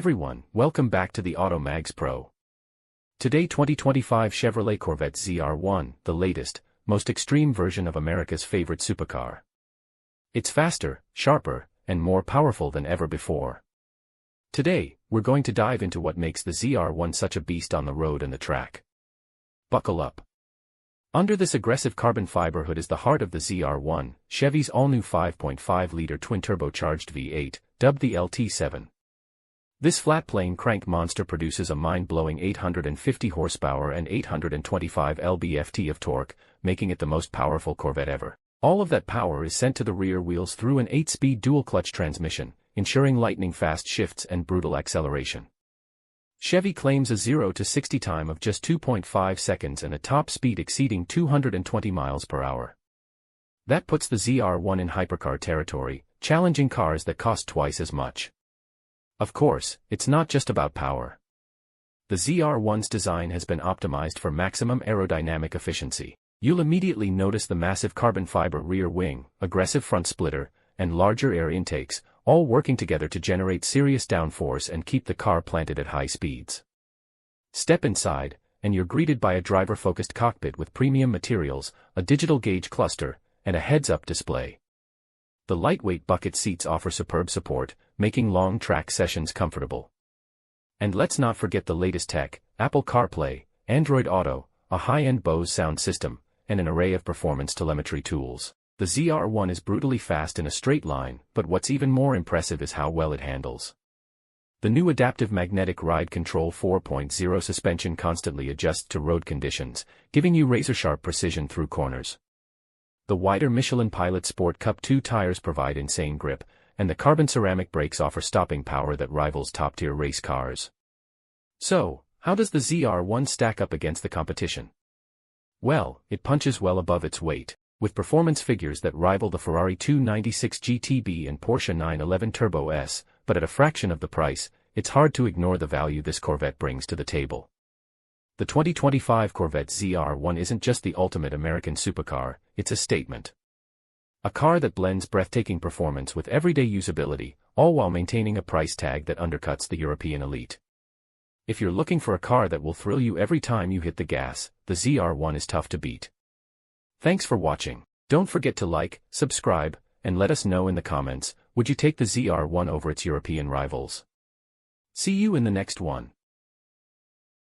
everyone, welcome back to the Auto Mags Pro. Today 2025 Chevrolet Corvette ZR1, the latest, most extreme version of America's favorite supercar. It's faster, sharper, and more powerful than ever before. Today, we're going to dive into what makes the ZR1 such a beast on the road and the track. Buckle up. Under this aggressive carbon fiber hood is the heart of the ZR1, Chevy's all-new 5.5-liter twin-turbocharged V8, dubbed the LT7. This flat-plane crank monster produces a mind-blowing 850 horsepower and 825 lb-ft of torque, making it the most powerful Corvette ever. All of that power is sent to the rear wheels through an 8-speed dual-clutch transmission, ensuring lightning-fast shifts and brutal acceleration. Chevy claims a 0 to 60 time of just 2.5 seconds and a top speed exceeding 220 miles per hour. That puts the ZR1 in hypercar territory, challenging cars that cost twice as much. Of course, it's not just about power. The ZR1's design has been optimized for maximum aerodynamic efficiency. You'll immediately notice the massive carbon fiber rear wing, aggressive front splitter, and larger air intakes, all working together to generate serious downforce and keep the car planted at high speeds. Step inside, and you're greeted by a driver-focused cockpit with premium materials, a digital gauge cluster, and a heads-up display. The lightweight bucket seats offer superb support, making long track sessions comfortable. And let's not forget the latest tech, Apple CarPlay, Android Auto, a high-end Bose sound system, and an array of performance telemetry tools. The ZR1 is brutally fast in a straight line, but what's even more impressive is how well it handles. The new Adaptive Magnetic Ride Control 4.0 suspension constantly adjusts to road conditions, giving you razor-sharp precision through corners. The wider Michelin Pilot Sport Cup 2 tires provide insane grip, and the carbon ceramic brakes offer stopping power that rivals top-tier race cars. So, how does the ZR1 stack up against the competition? Well, it punches well above its weight, with performance figures that rival the Ferrari 296 GTB and Porsche 911 Turbo S, but at a fraction of the price, it's hard to ignore the value this Corvette brings to the table. The 2025 Corvette ZR1 isn't just the ultimate American supercar, it's a statement. A car that blends breathtaking performance with everyday usability, all while maintaining a price tag that undercuts the European elite. If you're looking for a car that will thrill you every time you hit the gas, the ZR1 is tough to beat. Thanks for watching. Don't forget to like, subscribe, and let us know in the comments, would you take the ZR1 over its European rivals? See you in the next one.